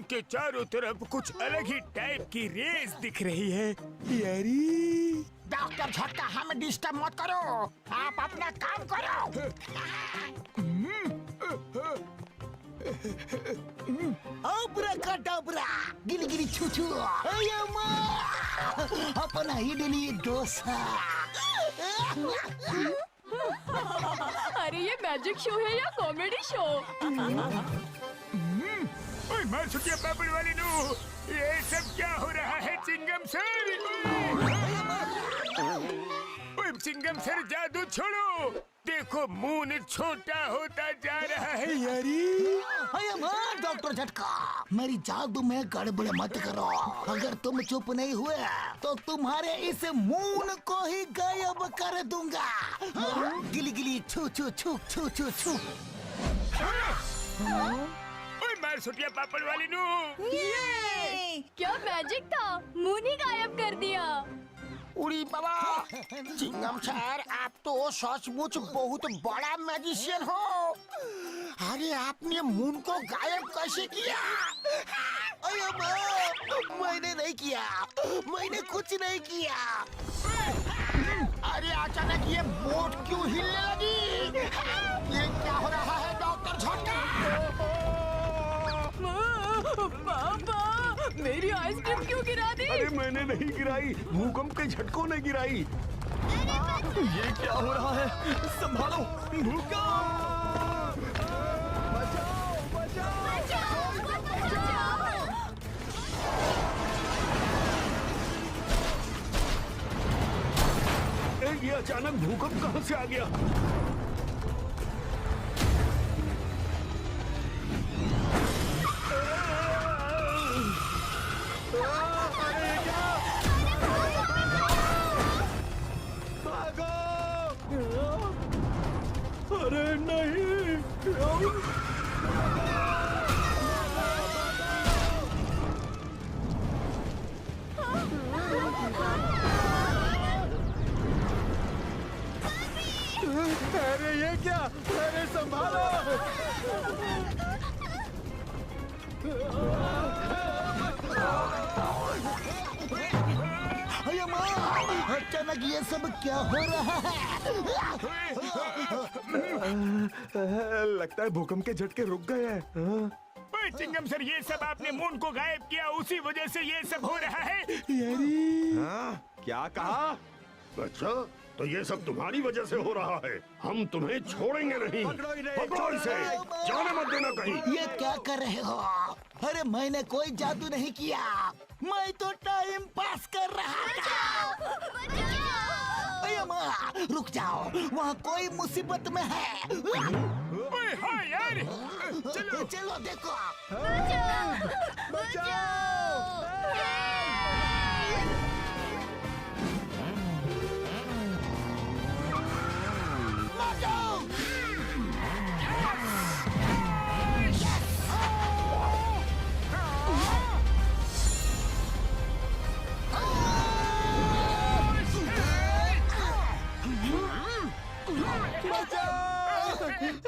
के चारों तरफ कुछ अलग ही टाइप की रेस दिख रही है यारी। डॉक्टर झटका, हमें डिस्टर्ब मत करो, आप अपना काम करो। अब्राकडाब्रा, गिली गिली छू छू, अपना इडली डोसा। अरे ये मैजिक शो है या कॉमेडी शो? ओए मार सुटिया पापड़ वाली नू, ये सब क्या हो रहा है चिंगम सर? ओए चिंगम सर जादू छोड़ो, देखो मून छोटा होता जा रहा है यारी। डॉक्टर झटका, मेरी जादू में गड़बड़ मत करो। अगर तुम चुप नहीं हुए तो तुम्हारे इस मून को ही गायब कर दूंगा। गिली गिली छू छू छू छू छू छू। ओए मार सुटिया पापड़ वाली नू, क्या मैजिक था, मुंह ही गायब कर दिया। उड़ी बाबा, चिंगम सर आप तो सचमुच बहुत बड़ा मैजिशियन हो। अरे आपने मून को गायब कैसे किया? अरे मैंने नहीं किया, मैंने कुछ नहीं किया। अरे अचानक ये बोट क्यों हिलने लगी? ये क्या हो रहा है डॉक्टर झटका? पापा, मेरी आइसक्रीम क्यों गिरा दी? अरे मैंने नहीं गिराई, भूकंप के झटकों ने गिराई। ये क्या हो रहा है? संभालो, भूकंप! ये अचानक भूकंप कहां से आ गया? अरे नहीं! अरे ये क्या? अरे संभालो! अचानक ये सब क्या हो रहा है? लगता है भूकंप के झटके रुक गए हैं। ओए चिंगम सर, ये सब आपने मून को गायब किया, उसी वजह से ये सब हो रहा है यारी। क्या कहा? अच्छा, तो ये सब तुम्हारी वजह से हो रहा है। हम तुम्हें छोड़ेंगे नहीं। पकड़ो इसे, जाने मत देना कहीं। ये क्या कर रहे हो? अरे मैंने कोई जादू नहीं किया, मैं तो टाइम पास कर रहा था। अरे माँ, रुक जाओ, वहाँ कोई मुसीबत में है। ओए हाँ यार, चलो चलो देखो।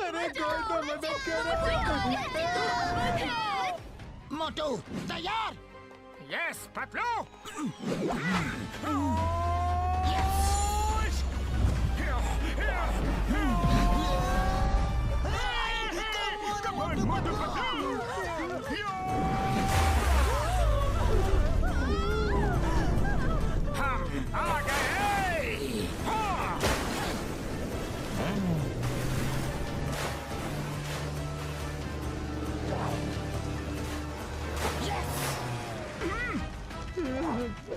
अरे कोई तो मदद करे। मोटू तैयार? यस पतलू। मोटू पतलू, हम आ गए।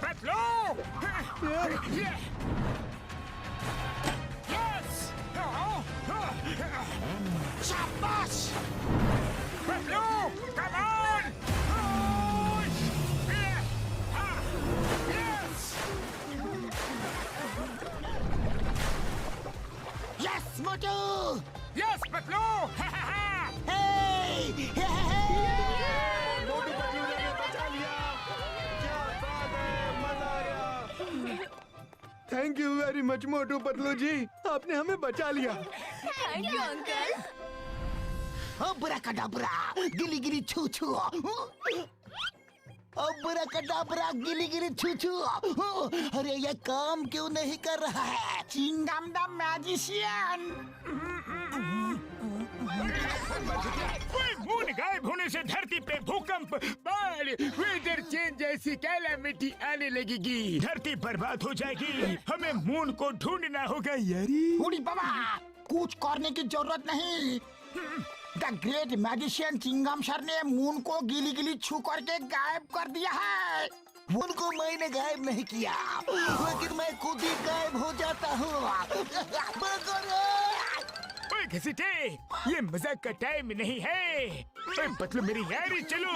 पतलू, यस, शाबाश! Patlu, come on, yes Motu! Yes Patlu, thank you very much Motu Patlu ji, आपने हमें बचा लिया। Thank you uncle. अब्राकडाब्रा गिली गिली छू छू, अब्राकडाब्रा गिली गिली छू छू। अरे ये काम क्यों नहीं कर रहा है? Chingam the magician. मून गायब होने से धरती पे भूकंप, बाढ़, वेदर चेंज जैसी कैलामिटी आने लगेगी। धरती बर्बाद हो जाएगी। हमें मून को ढूंढना होगा यारी। बूढ़ी बाबा, कुछ करने की जरूरत नहीं। The great magician Chingum sir ने मून को गिली गिली छू करके गायब कर दिया है। मून को मैंने गायब नहीं किया, लेकिन मैं खुद ही गायब हो जाता हूँ। ओए घसीटे, ये मजाक का टाइम नहीं है। ओए पतलू मेरी यारी, चलो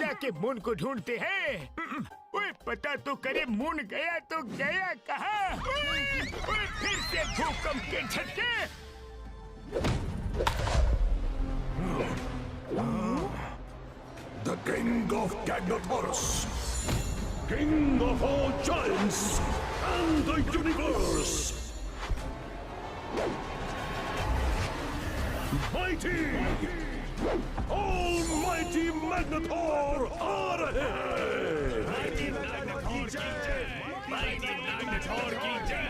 जाके मून को ढूंढते हैं। ओए पता तो करे मून गया तो गया कहाँ? ओए फिर से भूकंप के झटके। The King of Gagnotaurus, King of all giants and the universe. Mighty, almighty Magnetor आ रहे हैं। Mighty Magnetor की जय, Mighty Magnetor की जय।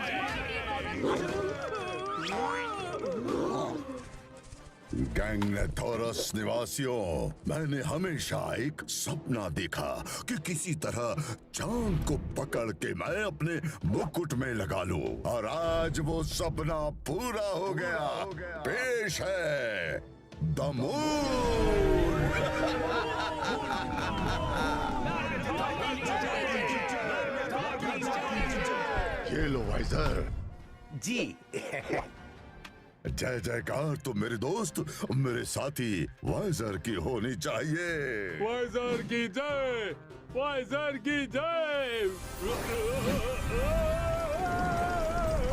गैंगनेथोरस निवासियों, मैंने हमेशा एक सपना देखा कि किसी तरह चांद को पकड़ के मैं अपने मुकुट में लगा लूं, और आज वो सपना पूरा हो गया। पेश है द मून। ये लो वाइजर जी। जय जयकार तो मेरे दोस्त, मेरे साथी वाइजर की होनी चाहिए। वाइजर की जय, वाइजर की जय।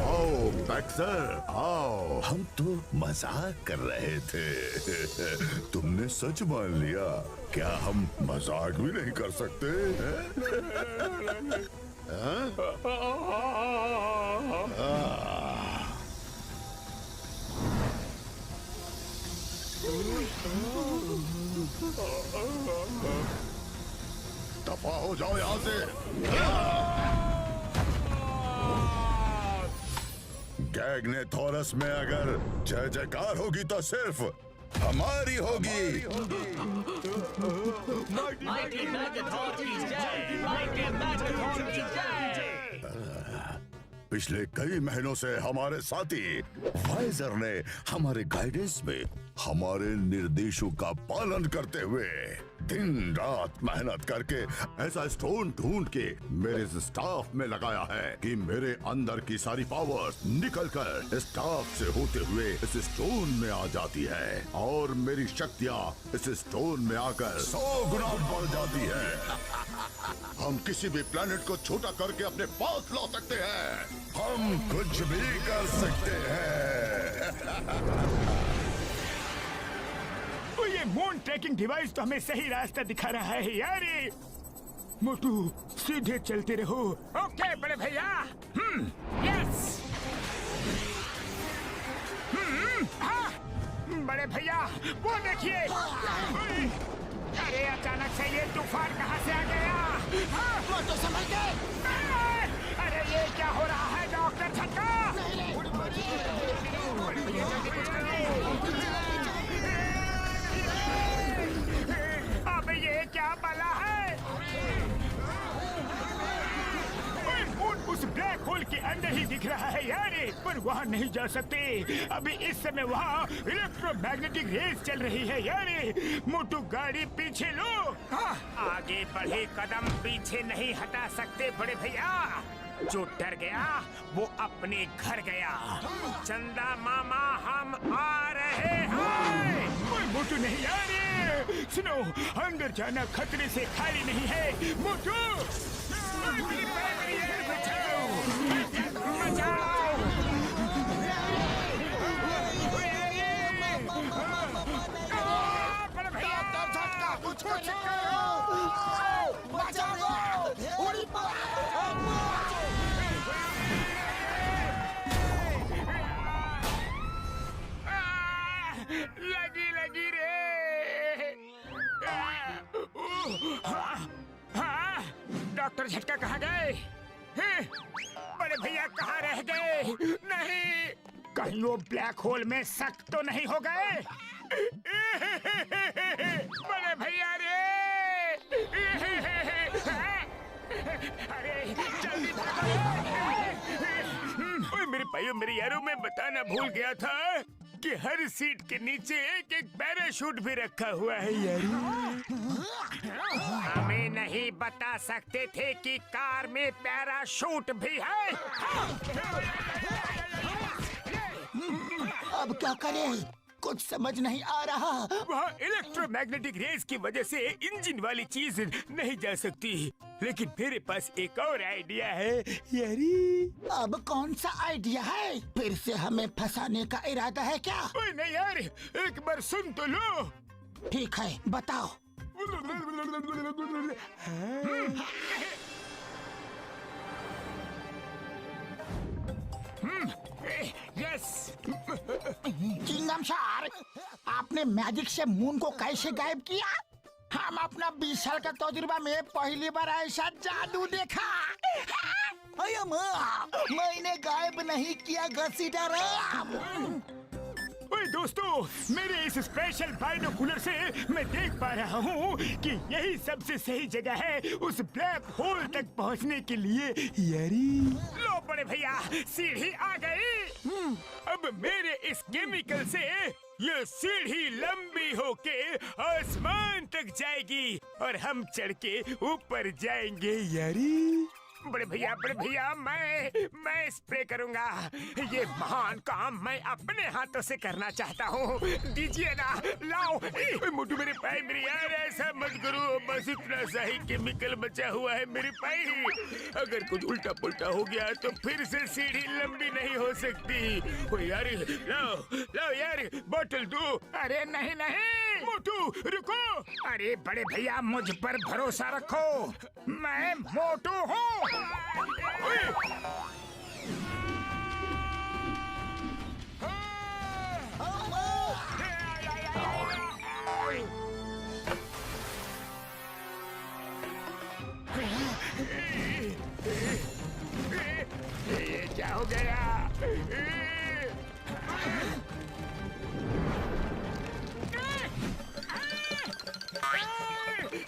आओ बैक्सर आओ, हम तो मजाक कर रहे थे। तुमने सच मान लिया। क्या हम मजाक भी नहीं कर सकते? दफा हो जाओ यहाँ से। गैंगनेथोरस में अगर जय जयकार होगी तो सिर्फ हमारी होगी। माइटी मैग्नेटॉर की जय, माइटी मैग्नेटॉर की जय। पिछले कई महीनों से हमारे साथी वाइजर ने हमारे गाइडेंस में हमारे निर्देशों का पालन करते हुए दिन रात मेहनत करके ऐसा स्टोन ढूंढ के मेरे स्टाफ में लगाया है कि मेरे अंदर की सारी पावर्स निकलकर स्टाफ से होते हुए इस स्टोन में आ जाती है, और मेरी शक्तियाँ इस स्टोन में आकर 100 गुना बढ़ जाती है। हम किसी भी प्लेनेट को छोटा करके अपने पास ला सकते हैं। हम कुछ भी कर सकते हैं। तो ये मून ट्रैकिंग डिवाइस तो हमें सही रास्ता दिखा रहा है यार। मोटू सीधे चलते रहो। ओके बड़े भैया। यस। हाँ बड़े भैया, वो देखिए। अरे अचानक से ये तूफान कहाँ से आ गया? मोटू संभल के। अरे ये क्या हो रहा है डॉक्टर झटका? जल्दी कुछ करो। अब ये क्या बला है? मून उस ब्लैक होल के अंदर ही दिख रहा है यार, पर वहाँ नहीं जा सकते। अभी इस समय वहाँ इलेक्ट्रोमैग्नेटिक रेस चल रही है यार। मोटू गाड़ी पीछे लो। हाँ, आगे बढ़े कदम पीछे नहीं हटा सकते बड़े भैया। जो डर गया वो अपने घर गया। चंदा मामा हम आ रहे हैं। मोटू नहीं आ रहे। सुनो, अंदर जाना खतरे से खाली नहीं है। मोटू बचाओ, बचाओ। बड़े भैया कुछ लगी लगी रे। हाँ, डॉक्टर झटका कहाँ गए? हैं? बड़े भैया कहाँ रह गए? नहीं, कहीं वो ब्लैक होल में सक तो नहीं हो गए? बड़े भैया रे! अरे जल्दी भागो! ओए मेरे भाइयों मेरे यारों, मैं बताना भूल गया था कि हर सीट के नीचे एक एक पैराशूट भी रखा हुआ है यार। हमें नहीं बता सकते थे कि कार में पैराशूट भी है। अब क्या करें? कुछ समझ नहीं आ रहा। वहाँ इलेक्ट्रोमैग्नेटिक रेज की वजह से इंजन वाली चीज नहीं जा सकती, लेकिन मेरे पास एक और आइडिया है यारी। अब कौन सा आइडिया है? फिर से हमें फंसाने का इरादा है क्या? ओए नहीं यार, एक बार सुन तो लो। ठीक है, बताओ। यस। चिंगम सर, आपने मैजिक से मून को कैसे गायब किया? हम अपना 20 साल का तजुर्बा में पहली बार ऐसा जादू देखा। अरे माँ, मैंने गायब नहीं किया घसीटा। ओए दोस्तों, मेरे इस स्पेशल बाइनोकुलर से मैं देख पा रहा हूँ कि यही सबसे सही जगह है उस ब्लैक होल तक पहुँचने के लिए यारी। लो बड़े भैया, सीढ़ी आ गई। अब मेरे इस केमिकल से ये सीढ़ी लंबी होके आसमान तक जाएगी और हम चढ़ के ऊपर जाएंगे यारी। बड़े भैया मैं स्प्रे करूंगा। ये महान काम मैं अपने हाथों से करना चाहता हूँ। दीजिए ना, लाओ। मोटू मेरे पाई, मेरे यार ऐसा मत करो, बस इतना सा ही केमिकल बचा हुआ है मेरे पाई। अगर कुछ उल्टा पुल्टा हो गया तो फिर से सीढ़ी लंबी नहीं हो सकती। ओ यार, लाओ यार, बोतल दो। अरे नहीं मोटू रुको। अरे बड़े भैया, मुझ पर भरोसा रखो, मैं मोटू हूँ। ये क्या हो गया?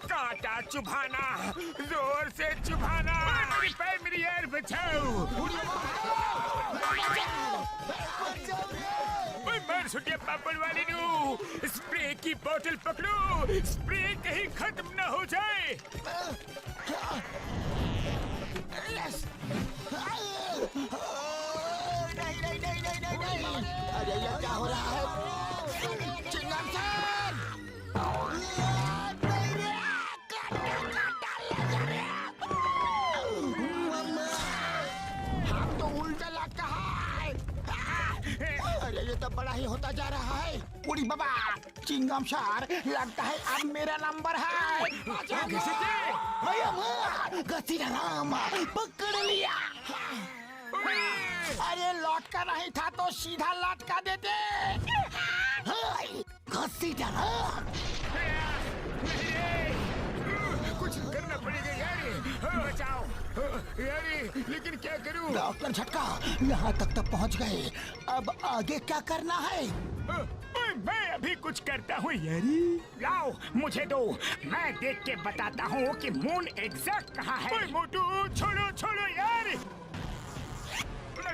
कांटा चुभाना, जोर से चुभाना। मेरी यार बचाओ। मार सुटिया पापड़ वाली नू, स्प्रे की बोतल पकड़ो, स्प्रे कहीं खत्म न हो जाए। नहीं। अरे ये क्या हो रहा है? चिंगम सर! हम तो उल्टा लगा है। अरे ये तो बड़ा ही होता जा रहा है। उड़ी बाबा, चिंगम सर, लगता है अब मेरा नंबर है। राम पकड़ लिया। अरे लौटका नहीं था तो सीधा लटका देते। कुछ करना पड़ेगा यारी। बचाओ यारी, लेकिन क्या करूं? डॉक्टर झटका, यहाँ तक तो पहुँच गए, अब आगे क्या करना है? मैं अभी कुछ करता हूँ यारी। लाओ मुझे दो, मैं देख के बताता हूँ कि मून एग्जैक्ट कहाँ है। मोटू छोड़ो यार।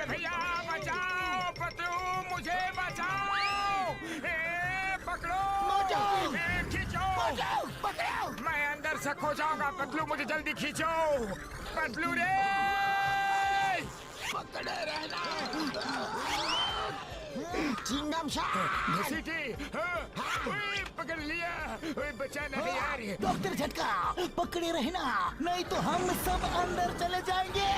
भैया बचाओ, पतलू मुझे बचाओ। पकड़ो, खींचो। पकड़ो। मैं अंदर से खो जाऊंगा। पतलू मुझे जल्दी खींचो। पतलू रे, पकड़े रहना। चिंगम सर, पकड़ लिया। बचाना है यार। डॉक्टर झटका, पकड़े रहना, नहीं तो हम सब अंदर चले जाएंगे।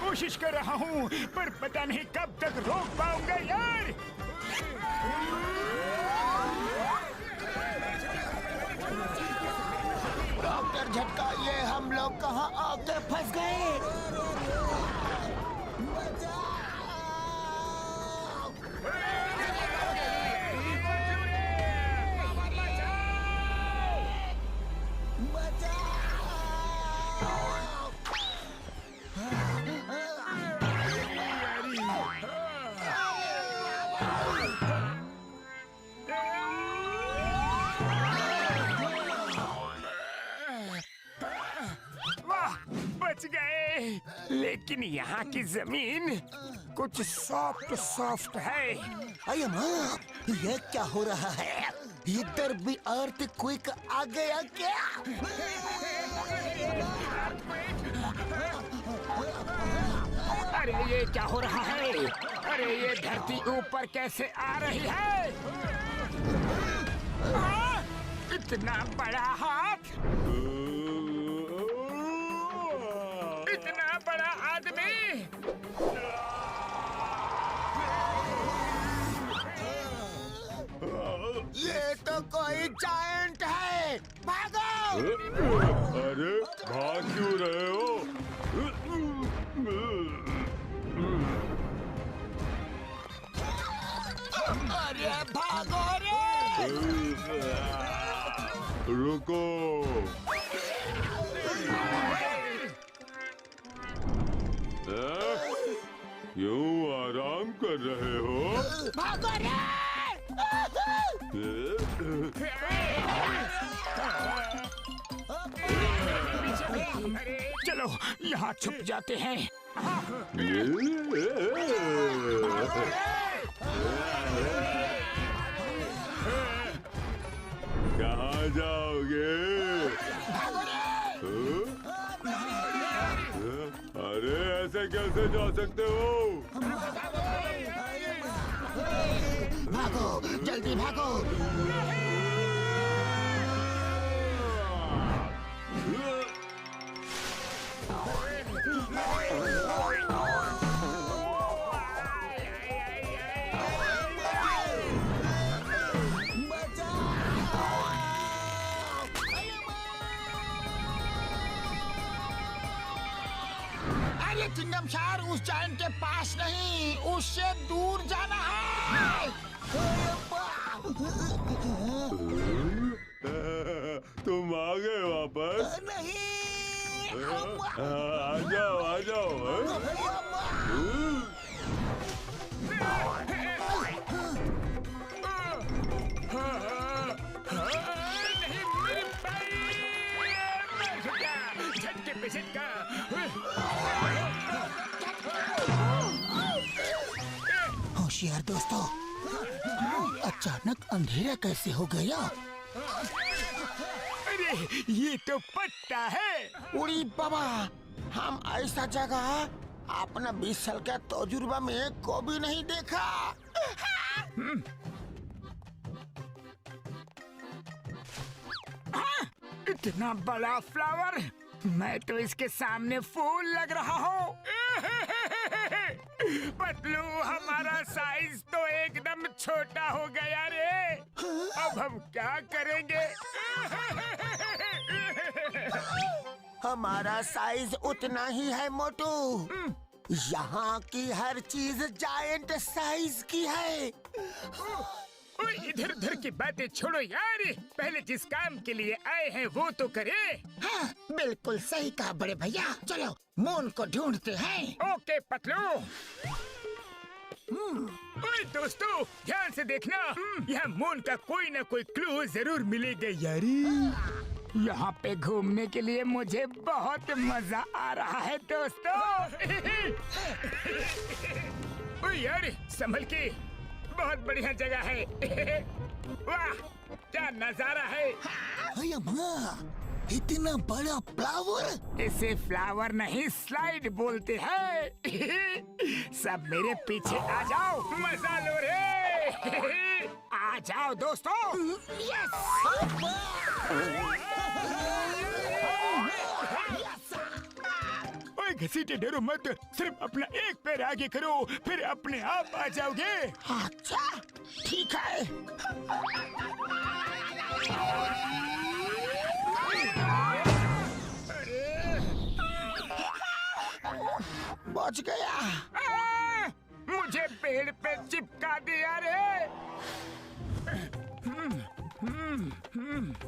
कोशिश कर रहा हूँ, पर पता नहीं कब तक रोक पाऊंगा यार। डॉक्टर झटका, ये हम लोग कहाँ आके फंस गए? बचाओ! वाह, बच गए। लेकिन यहाँ की जमीन कुछ सॉफ्ट सॉफ्ट है। अरे माँ, ये क्या हो रहा है? इधर भी अर्थक्वेक आ गया क्या? अरे ये क्या हो रहा है? अरे ये धरती ऊपर कैसे आ रही है? हाँ, इतना बड़ा हाथ, इतना बड़ा आदमी। ये तो कोई जायंट है। भागो! अरे भाग क्यों रहे हो? अरे भागो रे! रुको। क्यों आराम कर रहे हो? भागो रे! चलो यहाँ छुप जाते हैं। कहाँ जाओगे? अरे ऐसे कैसे जा सकते हो? भागो, जल्दी भागो! अरे चिंगम सार, उस जायंट के पास नहीं, उससे दूर जाना है। तुम आ गए वापस? नहीं, आ जाओ आ जाओ। नहीं मेरी झटके पे झटका। होशियार दोस्तों, अचानक अंधेरा कैसे हो गया? अरे ये तो पत्ता है। उड़ी बाबा, हम ऐसा जगह अपना 20 साल का तजुर्बा में कभी नहीं देखा। इतना बड़ा फ्लावर, मैं तो इसके सामने फूल लग रहा हूँ। पतलू, हमारा साइज तो एकदम छोटा हो गया रे। अब हम क्या करेंगे? हमारा साइज उतना ही है मोटू। यहाँ की हर चीज जायंट साइज की है। ओए, इधर उधर की बातें छोड़ो यार, पहले जिस काम के लिए आए हैं वो तो करें। हाँ, बिल्कुल सही कहा बड़े भैया। चलो मून को ढूंढते हैं। ओके पतलू। ओए दोस्तों, ध्यान से देखना, यहाँ मून का कोई ना कोई क्लू जरूर मिलेगा यारी। यहाँ पे घूमने के लिए मुझे बहुत मजा आ रहा है दोस्तों। ओए यार, संभल के, बहुत बढ़िया जगह है। वाह, क्या नजारा है। अरे माँ, इतना बड़ा फ्लावर! इसे फ्लावर नहीं स्लाइड बोलते हैं। सब मेरे पीछे आ जाओ, मजा लो रे। आ जाओ दोस्तों। ओए घसीटे डरो मत, सिर्फ अपना एक पैर आगे करो, फिर अपने आप आ जाओगे। अच्छा, ठीक है। बच गया। मुझे पेड़ पे चिपका दिया रे।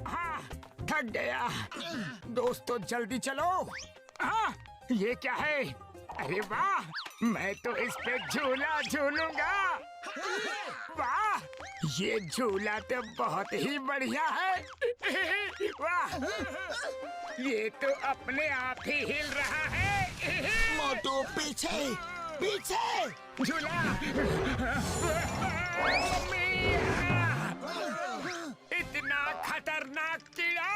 हाँ, थक गया। दोस्तों जल्दी चलो। हाँ, ये क्या है? अरे वाह, मैं तो इस पे झूला झूलूंगा। वाह, ये झूला तो बहुत ही बढ़िया है। वाह, ये तो अपने आप ही हिल रहा है। मोटू पीछे पीछे। झूला, इतना खतरनाक कीड़ा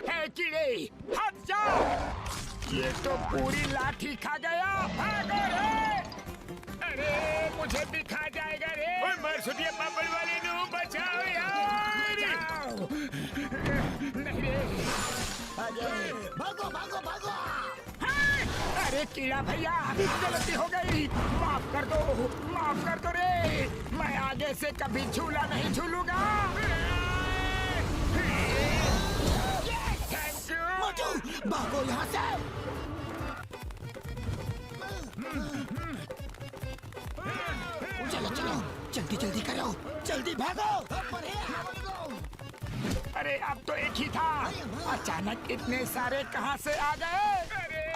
है। कीड़े, हट जाओ। ये तो पूरी लाठी खा गया। भागो रे! अरे मुझे भी खा जाएगा रे। ओए मर सुनिए बबल वाले नू, बचाओ यार। बचाओ। नहीं रे। भागो भागो भागो। अरे कीड़ा भैया, गलती हो गई, माफ कर दो रे। मैं आगे से कभी झूला नहीं झूलूंगा। Thank you. मोटू भागो यहाँ से। चलो चलो, जल्दी जल्दी करो, जल्दी भागो। अरे अब तो एक ही था, अचानक इतने सारे कहाँ से आ गए?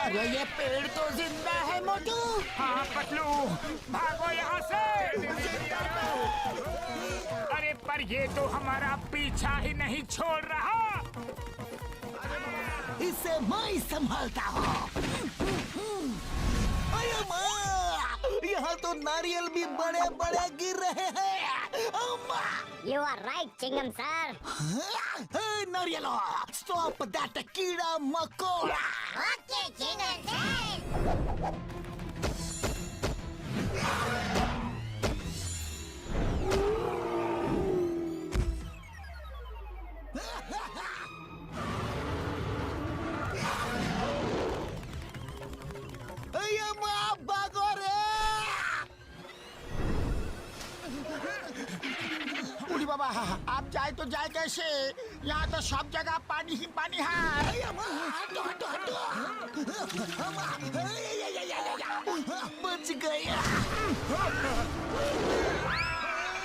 अरे ये पेड़ तो जिंदा है मोटू। हाँ पतलू, भागो यहाँ से। अरे पर ये तो हमारा पीछा ही नहीं छोड़ रहा। इसे मैं संभालता हूँ। अरे माँ, यहाँ तो नारियल भी बड़े बड़े गिर रहे हैं। अम्मा! You are right, Chingam sir. Hey, नारियलो, stop that कीड़ा मकोड़ा। Okay, Chingam sir. अरे माँ, भागो रे। उड़ी बाबा, आप जाए तो जाए कैसे? यहाँ तो सब जगह पानी ही पानी है। हटो हटो हटो। बच गया।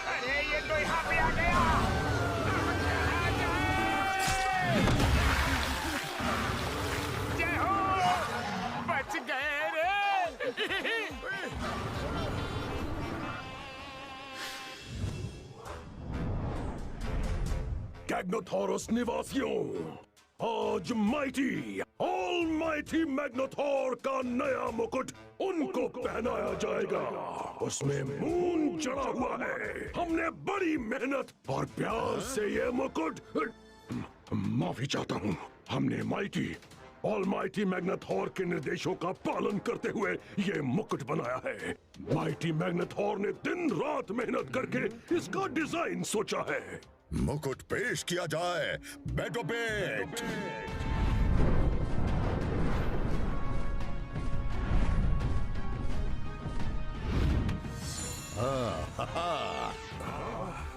अरे ये तो यहाँ पे आ गया। जय हो, बच गए रे। गैग्नोथोरस निवासियों, आज माइटी ऑलमाइटी मैग्नेथोर का नया मुकुट उनको पहनाया जाएगा। उसमें मून जड़ा हुआ है। हमने बड़ी मेहनत और प्यार से ये मुकुट, माफी चाहता हूँ, हमने माइटी ऑलमाइटी मैग्नेथोर के निर्देशों का पालन करते हुए ये मुकुट बनाया है। माइटी मैग्नेथोर ने दिन रात मेहनत करके इसका डिजाइन सोचा है। मुकुट पेश किया जाए। बैठो पेट।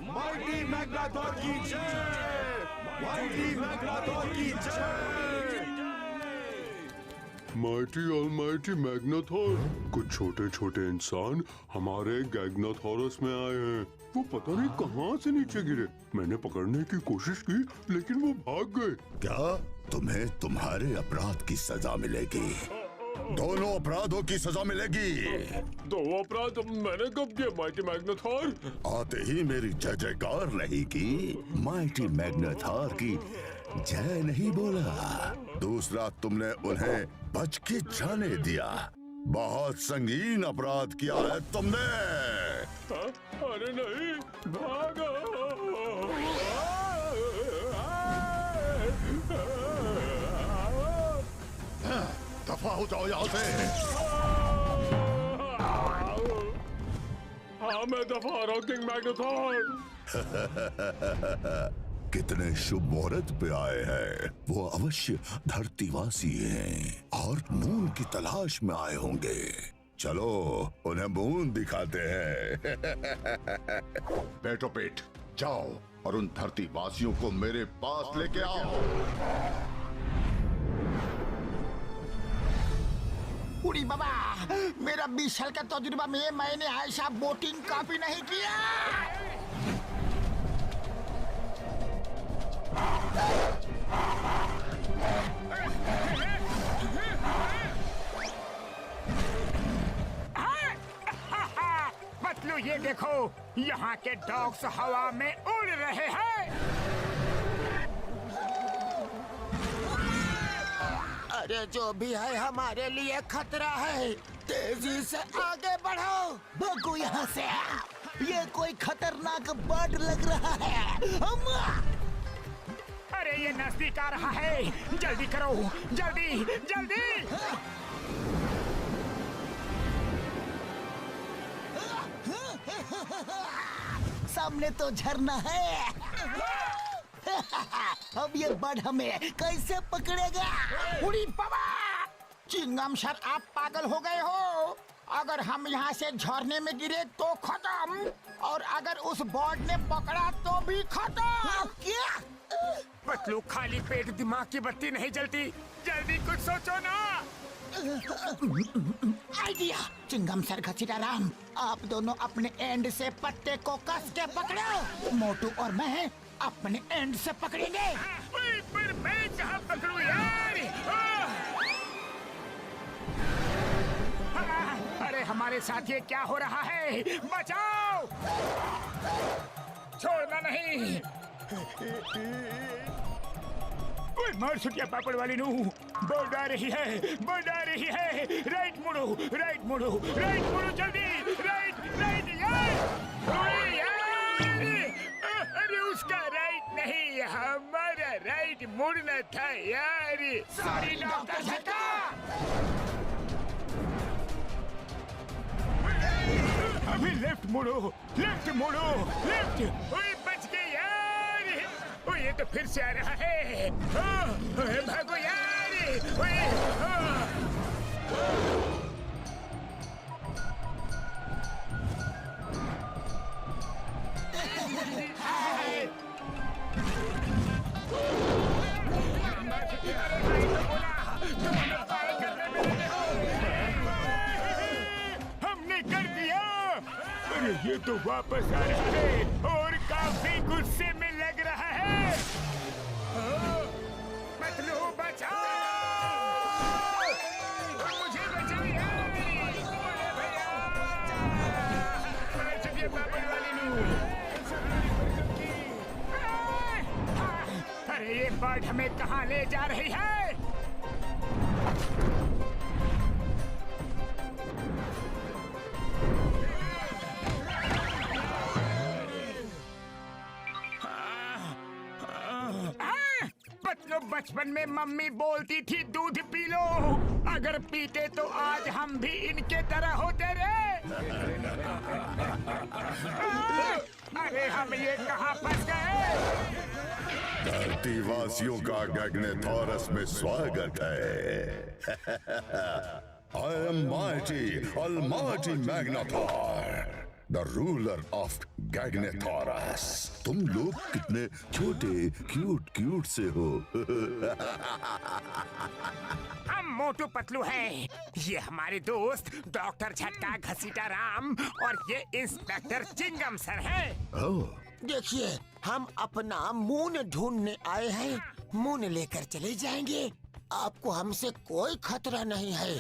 माइटी मैग्नेथोर की जय। माइटी मैग्नेथोर की जय। माइटी ऑलमाइटी मैग्नेथोर, कुछ छोटे छोटे इंसान हमारे गैग्नाथोरस में आए हैं। वो पता नहीं कहाँ से नीचे गिरे। मैंने पकड़ने की कोशिश की लेकिन वो भाग गए। क्या तुम्हें तुम्हारे अपराध की सजा मिलेगी? दोनों अपराधों की सजा मिलेगी। दो अपराध मैंने कब किया माइटी मैग्नेथोर? आते ही मेरी जय जयकार नहीं की, माइटी मैग्नेथोर की जय नहीं बोला। दूसरा, तुमने उन्हें बच के जाने दिया। बहुत संगीन अपराध किया है तुमने। अरे नहीं, भागो। दफा हो जाओ यहाँ से। हाँ मैं दफा रहा हूँ किंग मैग्नेथोर। कितने शुभ मुहूर्त पे आए हैं। वो अवश्य धरतीवासी हैं और मून की तलाश में आए होंगे। चलो उन्हें मून दिखाते हैं। बैठो पेट, जाओ और उन धरतीवासियों को मेरे पास लेके आओ। उड़ी बाबा, मेरा 20 साल का तजुर्बा में मैंने ऐसा बोटिंग कभी नहीं किया। पतलू ये देखो, यहाँ के डॉग्स हवा में उड़ रहे हैं। अरे जो भी है हमारे लिए खतरा है, तेजी से आगे बढ़ो। भागो यहाँ से, ये कोई खतरनाक बर्ड लग रहा है। अम्मा! अरे ये नजदीक आ रहा है, जल्दी करो, जल्दी जल्दी। सामने तो झरना है। अब ये बर्ड हमें कैसे पकड़ेगा? उड़ी बाबा! चिंगम सर, आप पागल हो गए हो। अगर हम यहाँ से झरने में गिरे तो खत्म, और अगर उस बर्ड ने पकड़ा तो भी खत्म। क्या? पतलू, खाली पेट दिमाग की बत्ती नहीं जलती, जल्दी कुछ सोचो ना। आइडिया! चिंगम सर, घसीटा राम, आप दोनों अपने एंड से पत्ते को कस के पकड़ो। मोटू और मैं अपने एंड से पकड़ेंगे। पर मैं कहाँ पकड़ूं यार? अरे हमारे साथ ये क्या हो रहा है? बचाओ! छोड़ना नहीं। ओए मार छुटिया पापड़ वाली नू, बोर्ड आ रही है, बोर्ड आ रही है। राइट मुड़ो, राइट मुड़ो, राइट मुड़ो, जल्दी, राइट राइट यार। अरे उसका राइट नहीं, हमारा राइट मुड़ना था यार। सॉरी डॉक्टर झटका। अभी लेफ्ट मुड़ो, लेफ्ट मुड़ो, लेफ्ट। ओए बच गए यार। ओए ये तो फिर से आ रहा है। ओए भागो यार। ओए हमने कर दिया। अरे ये तो वापस आ रहा है और काफी गुस्से में लग रहा है। पतलू बचाओ, मुझे बचाइए। बोले भैया, चलिए पापड़ वाली नू। अरे ये बर्ड हमें कहाँ ले जा रही है? पतलू, बचपन में मम्मी बोलती थी दूध पी लो, अगर पीते तो आज हम भी इनके तरह होते रे। अरे हम ये कहाँ फंस गए? धरतीवासियों का गैग्नेथॉरस में स्वागत है। I am mighty, almighty Magnetar, the ruler of Gagnetorus. तुम लोग कितने छोटे क्यूट से हो। हम मोटू पतलू हैं। ये हमारे दोस्त डॉक्टर झटका, घसीटा राम और ये इंस्पेक्टर चिंगम सर हैं। देखिए, हम अपना मून ढूंढने आए हैं। मून लेकर चले जाएंगे। आपको हमसे कोई खतरा नहीं है।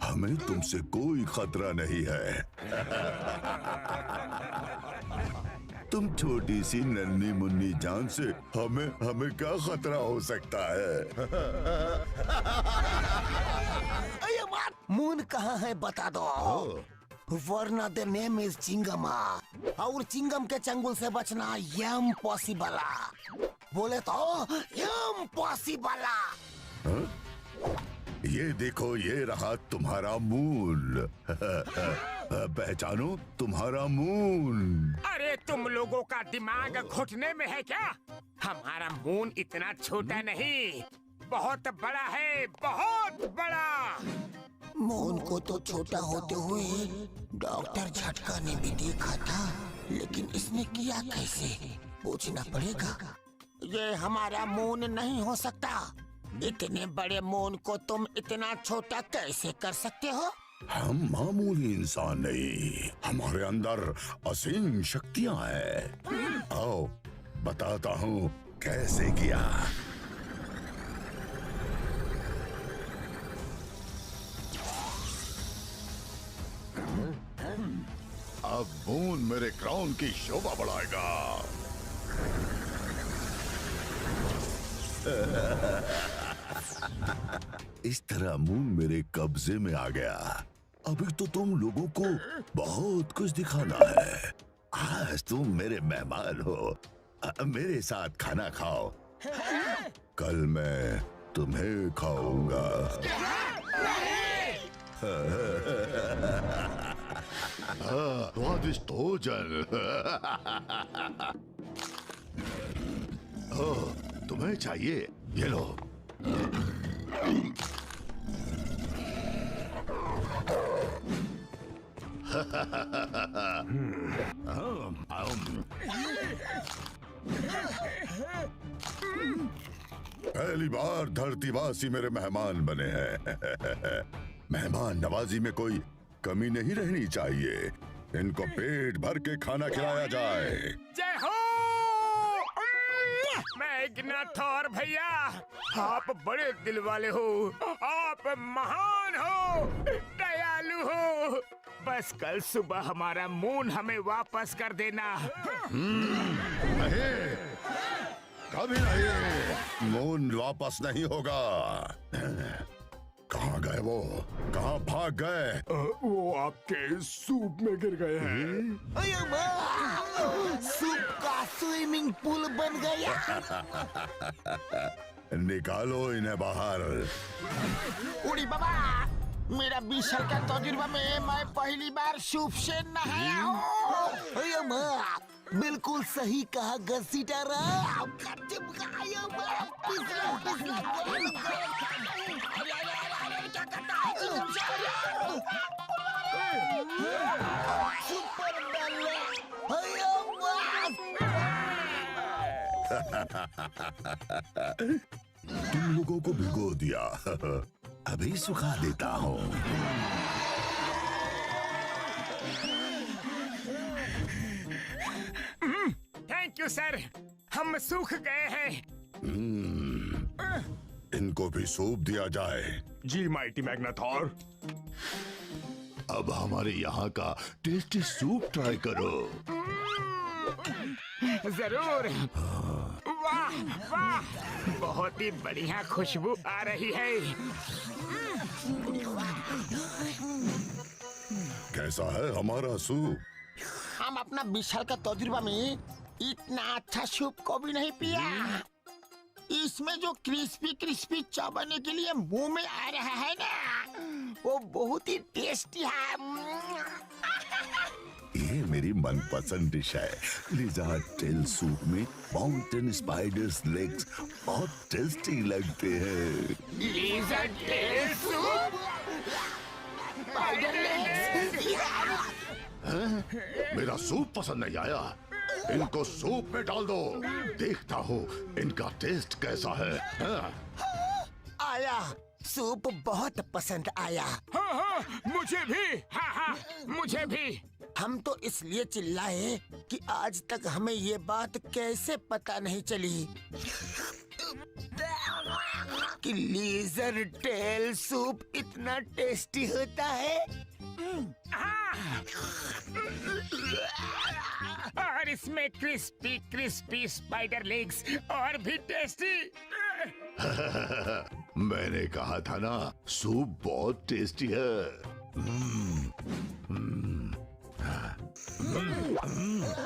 हमें तुमसे कोई खतरा नहीं है। तुम छोटी सी नन्ही मुन्नी जान से हमें क्या खतरा हो सकता है? मून कहाँ है बता दो, वरना द नेम इज चिंगमा, और चिंगम के चंगुल से बचना इम्पॉसिबल। बोले तो इम्पॉसिबल। ये देखो, ये रहा तुम्हारा मून। पहचानो तुम्हारा मून। अरे तुम लोगों का दिमाग घुटने में है क्या? हमारा मून इतना छोटा नहीं, बहुत बड़ा है, बहुत बड़ा। मून को तो छोटा होते हुए डॉक्टर झटका ने भी देखा था, लेकिन इसने किया कैसे? पूछना पड़ेगा। ये हमारा मून नहीं हो सकता। इतने बड़े मून को तुम इतना छोटा कैसे कर सकते हो? हम मामूली इंसान नहीं, हमारे अंदर असीम शक्तियां हैं। आओ बताता हूँ कैसे किया। अब मून मेरे क्राउन की शोभा बढ़ाएगा। इस तरह मून मेरे कब्जे में आ गया। अभी तो तुम लोगों को बहुत कुछ दिखाना है। आज तुम मेरे मेहमान हो, मेरे साथ खाना खाओ। कल मैं तुम्हें खाऊंगा। स्वादिष्ट भोजन। तुम्हें चाहिए, ये लो। पहली बार धरतीवासी मेरे मेहमान बने हैं। मेहमान नवाजी में कोई कमी नहीं रहनी चाहिए। इनको पेट भर के खाना खिलाया जाए। जय हो मैग्नाथोर भैया, आप बड़े दिल वाले हो, आप महान हो, दयालु हो। बस कल सुबह हमारा मून हमें वापस कर देना। नहीं, कभी नहीं। मून वापस नहीं होगा। कहाँ गए वो? कहाँ भाग गए? वो आपके सूप में गिर गए हैं। अयो माँ, सूप का स्विमिंग पूल बन गया। निकालो इन्हें बाहर। उड़ी बाबा, मेरा 20 साल का तजुर्बा में मैं पहली बार सूप से नहाया हूँ। अयो माँ, बिल्कुल सही कहा घसीटारा। तुम लोगों को भिगो दिया। अभी सुखा देता हूँ। थैंक यू सर, हम सूख गए हैं। इनको भी सूप दिया जाए। जी माइटी मैग्नाथॉर। अब हमारे यहाँ का टेस्टी सूप ट्राई करो। जरूर। वाह वाह, बहुत ही बढ़िया खुशबू आ रही है। कैसा है हमारा सूप? हम अपना 20 साल का तजुर्बा में इतना अच्छा सूप कभी नहीं पिया। इसमें जो क्रिस्पी क्रिस्पी चबाने के लिए मुंह में आ रहा है ना, वो बहुत ही टेस्टी है। ये मेरी मनपसंद डिश है। लिज़ार्ड टेल सूप में माउंटेन स्पाइडर्स लेग्स बहुत टेस्टी लगते हैं। Lizard tail soup? Spider legs? मेरा सूप पसंद नहीं आया? इनको सूप में डाल दो, देखता हूँ इनका टेस्ट कैसा है। आया, सूप बहुत पसंद आया। हाँ हाँ, मुझे भी। हाँ हाँ, मुझे भी। हम तो इसलिए चिल्लाए कि आज तक हमें ये बात कैसे पता नहीं चली कि लिज़र्ड टेल सूप इतना टेस्टी होता है। और इसमें क्रिस्पी क्रिस्पी स्पाइडर लेग्स और भी टेस्टी। मैंने कहा था ना, सूप बहुत टेस्टी है।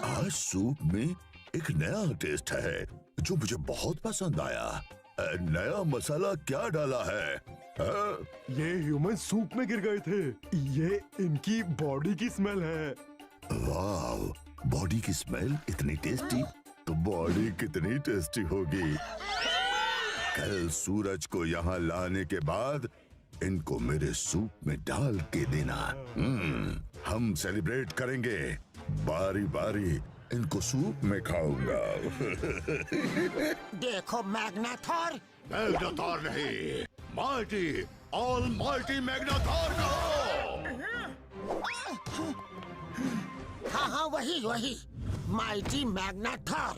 आज सूप में एक नया टेस्ट है जो मुझे बहुत पसंद आया। नया मसाला क्या डाला है? ये ह्यूमन सूप में गिर गए थे। ये इनकी बॉडी की स्मेल है। वाह, बॉडी की स्मेल इतनी टेस्टी तो बॉडी कितनी टेस्टी होगी। कल सूरज को यहाँ लाने के बाद इनको मेरे सूप में डाल के देना। हम सेलिब्रेट करेंगे। बारी बारी इनको सूप में खाऊंगा। देखो मैग्नाथॉर। मैग्नाथॉर नहीं, माइटी, ऑलमाइटी मैग्नाथॉर कहो। हाँ हाँ, वही वही, माइटी मैग्नाथॉर।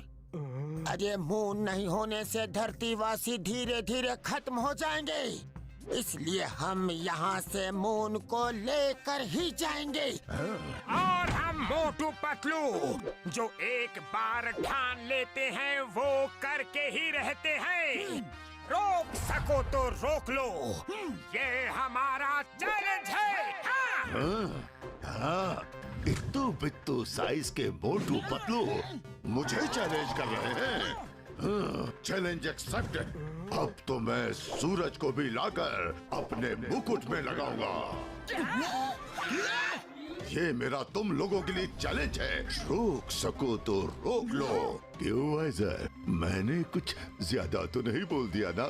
अरे मून नहीं होने से धरतीवासी धीरे धीरे खत्म हो जाएंगे, इसलिए हम यहाँ से मून को लेकर ही जाएंगे। और हम मोटू पतलू जो एक बार ठान लेते हैं वो करके ही रहते हैं। रोक सको तो रोक लो, ये हमारा चैलेंज है। हाँ, इत्तू बित्तू साइज के मोटू पतलू मुझे चैलेंज कर रहे हैं। Challenge accepted. अब तो मैं सूरज को भी लाकर अपने मुकुट में लगाऊंगा। ये मेरा तुम लोगों के लिए चैलेंज है। रोक सको तो रोक लो। क्यों वाइजर, मैंने कुछ ज्यादा तो नहीं बोल दिया ना?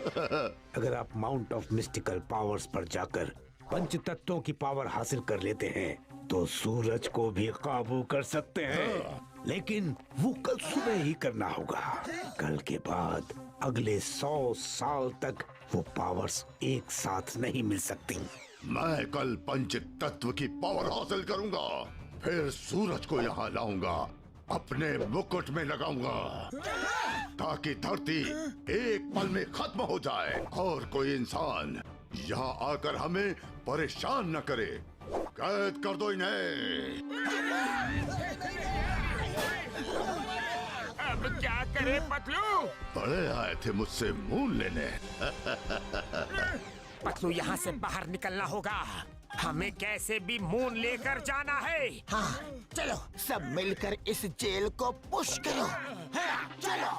अगर आप माउंट ऑफ मिस्टिकल पावर्स पर जाकर पंच तत्वों की पावर हासिल कर लेते हैं तो सूरज को भी काबू कर सकते हैं, लेकिन वो कल सुबह ही करना होगा। कल के बाद अगले 100 साल तक वो पावर्स एक साथ नहीं मिल सकती। मैं कल पंच तत्व की पावर हासिल करूंगा, फिर सूरज को यहाँ लाऊंगा, अपने मुकुट में लगाऊंगा, ताकि धरती एक पल में खत्म हो जाए और कोई इंसान यहाँ आकर हमें परेशान न करे। कैद कर दो इन्हें। अब क्या करे पतलू? बड़े आए थे मुझसे मून लेने। पतलू यहाँ से बाहर निकलना होगा। हमें कैसे भी मून लेकर जाना है। हाँ, चलो सब मिलकर इस जेल को पुश करो। चलो,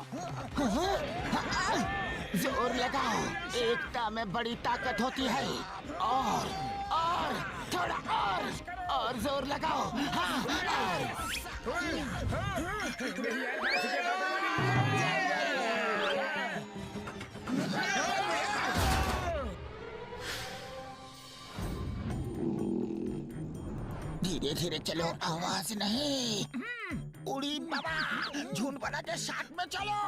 जोर लगाओ, एकता में बड़ी ताकत होती है। और थोड़ा और जोर लगाओ। धीरे धीरे चलो, आवाज नहीं। उड़ी बाबा, झुंड बना के साथ में चलो।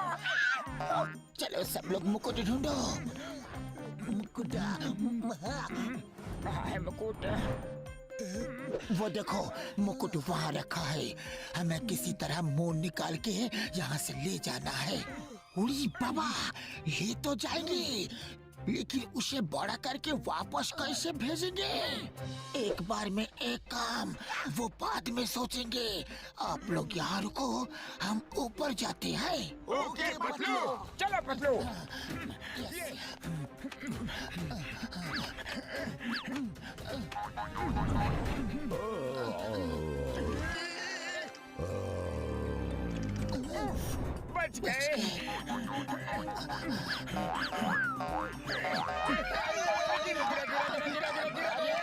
चलो सब लोग मुकुट ढूंढो। मुकुट है, मुकुट। वो देखो, मुकुट वहाँ रखा है। हमें किसी तरह मून निकाल के यहाँ से ले जाना है। उड़ी बाबा, ले तो जाएंगे, लेकिन उसे बड़ा करके वापस कैसे भेजेंगे? एक बार में एक काम, वो बाद में सोचेंगे। आप लोग यहाँ रुको, हम ऊपर जाते हैं। ओके पतलू, चलो पतलू। बच गए।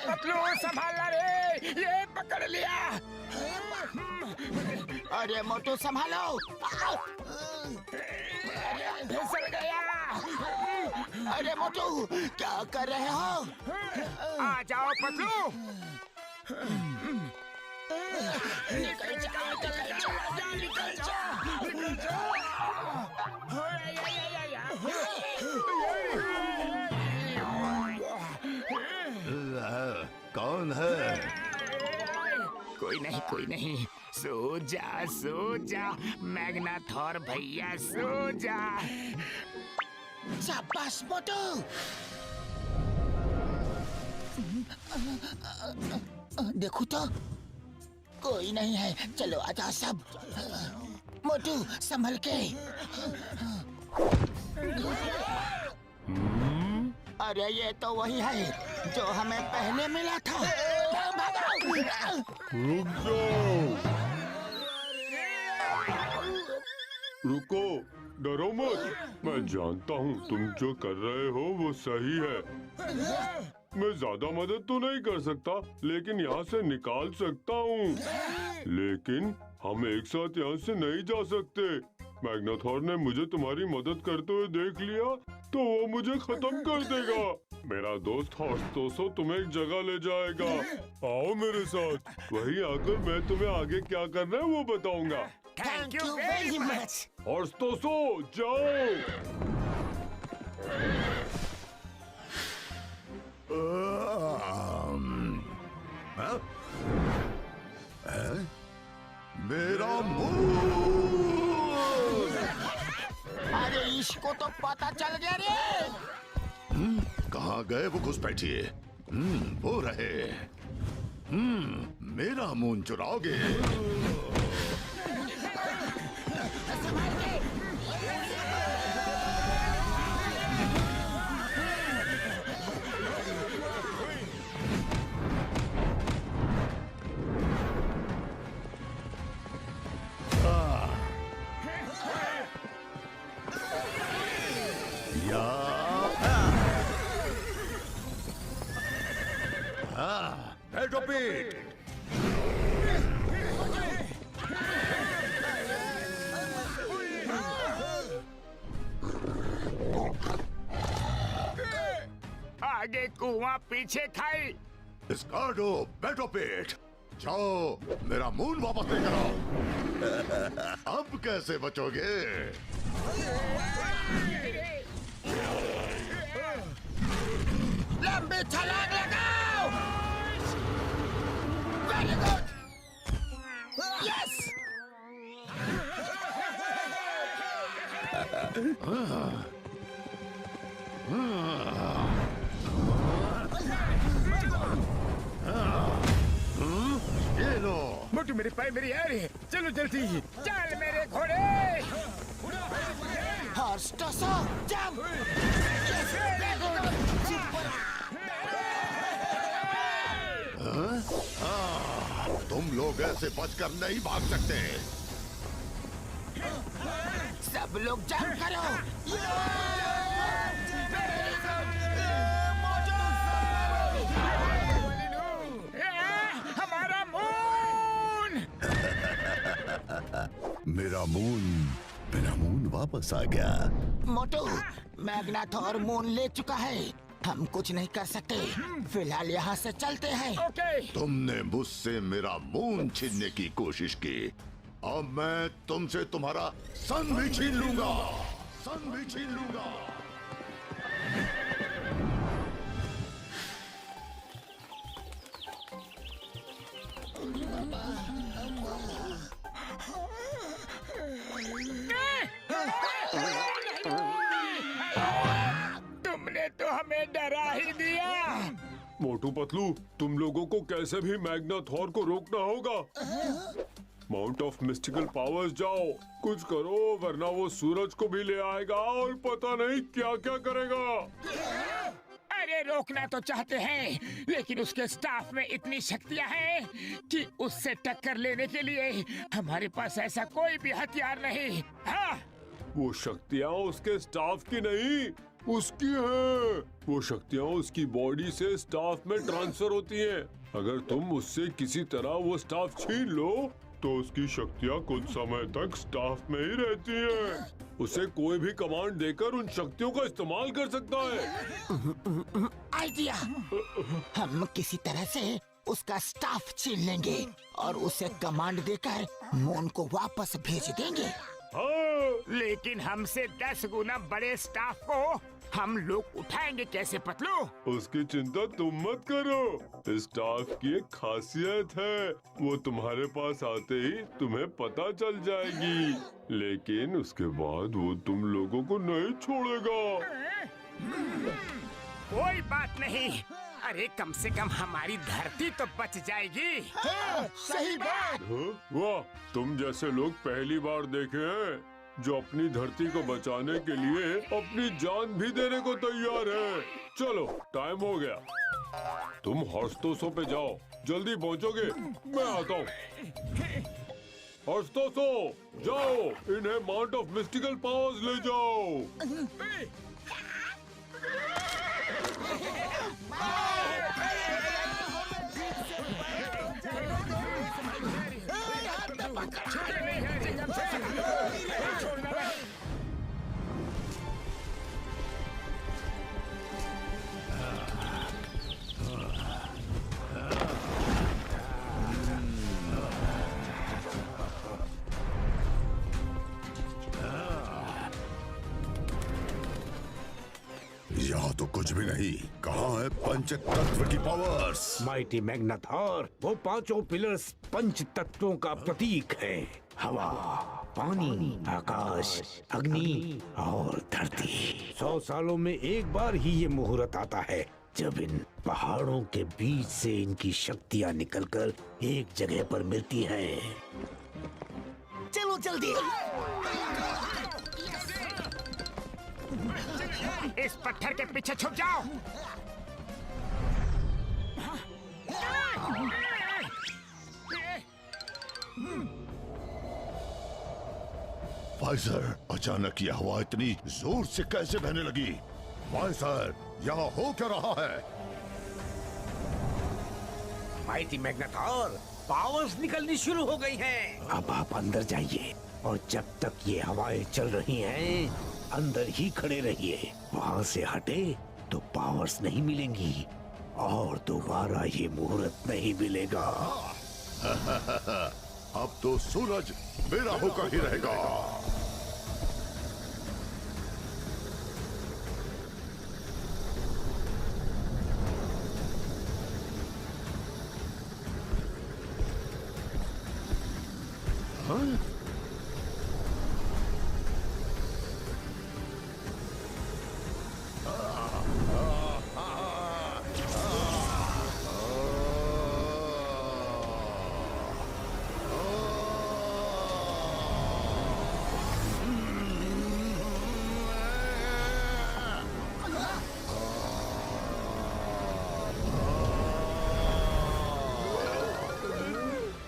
पतलू संभालना रे, ये पकड़ लिया। अरे मोटू संभालो। अरे फिसल गया। अरे मोटू, क्या कर रहे हो? आ जाओ पतलू। निकल जाओ, निकल जाओ, निकल जाओ, निकल जाओ। कौन है? कोई नहीं, सो जा मैग्नाथोर भैया, सो जा। शाबाश मोटू। देखो तो कोई नहीं है। चलो आजा सब। मोटू संभल के। अरे ये तो वही है जो हमें पहले मिला था। रुक जाओ, रुको, डरो मत। मैं जानता हूँ तुम जो कर रहे हो वो सही है। मैं ज्यादा मदद तो नहीं कर सकता, लेकिन यहाँ से निकाल सकता हूँ। लेकिन हम एक साथ यहाँ से नहीं जा सकते। मैग्नाथोर ने मुझे तुम्हारी मदद करते हुए देख लिया तो वो मुझे खत्म कर देगा। मेरा दोस्त हॉर्सटोसो तुम्हें एक जगह ले जाएगा। आओ मेरे साथ, वहीं आकर मैं तुम्हें आगे क्या करना है वो बताऊंगा। Thank you very much. हॉर्सटोसो, जाओ। मेरा मुंह। अरे इसको तो पता चल गया रे। कहाँ गए वो घुसपैठिए? वो रहे। मेरा मून चुराओगे? Petopit! आगे कुआं पीछे खाई। स्कार्डो, पेटोपिट, जाओ मेरा मून वापस लेकर आओ। अब कैसे बचोगे? लंबी छलांग लगाओ। Very good. यस। ये लो। मोटू मेरे पाए मेरी यार है। चलो जल्दी चल मेरे घोड़े। हॉर्स टॉसो जंप। Yes very good. तुम लोग ऐसे बचकर नहीं भाग सकते। सब लोग जंप करो। हमारा मून। मेरा मून वापस आ गया। मोटू, मैग्नाथोर मून ले चुका है। हम कुछ नहीं कर सकते। फिलहाल यहाँ से चलते हैं। ओके। तुमने मुझसे मेरा मून छीनने की कोशिश की। अब मैं तुमसे तुम्हारा सन भी छीन लूंगा। सन भी छीन लूंगा। तुमने तो हमें डरा ही दिया। मोटू पतलू, तुम लोगों को कैसे भी मैग्नाथोर को रोकना होगा। माउंट ऑफ मिस्टिकल पावर्स जाओ, कुछ करो वरना वो सूरज को भी ले आएगा और पता नहीं क्या क्या करेगा। अरे रोकना तो चाहते हैं, लेकिन उसके स्टाफ में इतनी शक्तियां हैं कि उससे टक्कर लेने के लिए हमारे पास ऐसा कोई भी हथियार नहीं। हाँ? वो शक्तियाँ उसके स्टाफ की नहीं, उसकी हैं। वो शक्तियाँ उसकी बॉडी से स्टाफ में ट्रांसफर होती हैं। अगर तुम उससे किसी तरह वो स्टाफ छीन लो तो उसकी शक्तियाँ कुछ समय तक स्टाफ में ही रहती हैं। उसे कोई भी कमांड देकर उन शक्तियों का इस्तेमाल कर सकता है। आइडिया। हम किसी तरह से उसका स्टाफ छीन लेंगे और उसे कमांड देकर मून को वापस भेज देंगे। हाँ। लेकिन हमसे 10 गुना बड़े स्टाफ को हम लोग उठाएंगे कैसे पतलू? उसकी चिंता तुम मत करो। स्टाफ की एक खासियत है, वो तुम्हारे पास आते ही तुम्हें पता चल जाएगी, लेकिन उसके बाद वो तुम लोगों को नहीं छोड़ेगा। कोई बात नहीं। अरे कम से कम हमारी धरती तो बच जाएगी। हाँ, सही बात। वाह, तुम जैसे लोग पहली बार देखे हैं जो अपनी धरती को बचाने के लिए अपनी जान भी देने को तैयार है। चलो टाइम हो गया, तुम हॉर्सटोसो पे जाओ, जल्दी पहुंचोगे। मैं आता हूँ। हॉर्सटोसो जाओ, इन्हें माउंट ऑफ मिस्टिकल पावर्स ले जाओ। यहाँ तो कुछ भी नहीं। कहाँ है पंच तत्व की पावर्स? माइटी मैग्नाथोर, वो पांचों पिलर्स पंच तत्वों का प्रतीक है। हवा, पानी, आकाश, अग्नि और धरती। 100 सालों में एक बार ही ये मुहूर्त आता है जब इन पहाड़ों के बीच से इनकी शक्तियां निकलकर एक जगह पर मिलती हैं। चलो जल्दी। इस पत्थर के पीछे छुप जाओ। वाइजर, अचानक ये हवा इतनी जोर से कैसे बहने लगी? वाइजर, यहाँ हो क्या रहा है? माइटी मैग्नेटॉर, पावर्स निकलनी शुरू हो गई हैं। अब आप अंदर जाइए और जब तक ये हवाएं चल रही हैं, अंदर ही खड़े रहिए। वहाँ से हटे तो पावर्स नहीं मिलेंगी और दोबारा ये मुहूर्त नहीं मिलेगा। अब तो सूरज मेरा होकर ही रहेगा।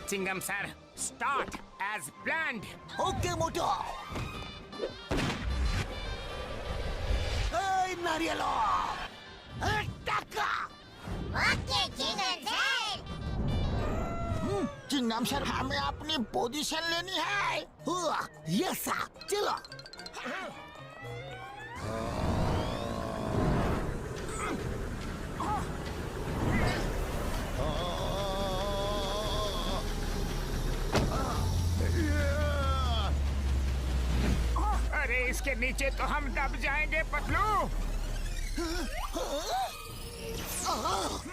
Chingum sir, start as planned. Okay Motu. नारियलो, टक्का। Okay Chingum sir. Chingum sir, हमें अपनी पोजीशन लेनी है। यस सर, चलो। अरे इसके नीचे तो हम दब जाएंगे पतलू।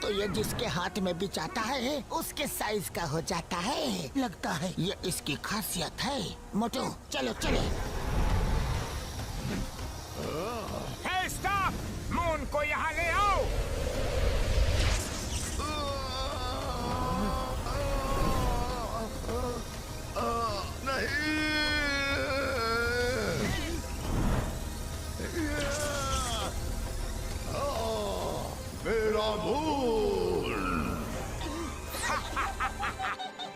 तो ये जिसके हाथ में भी जाता है उसके साइज का हो जाता है। लगता है ये इसकी खासियत है। मोटू, चलो चले। हे स्टॉप, मून को यहाँ ले आओ। मेरा मून।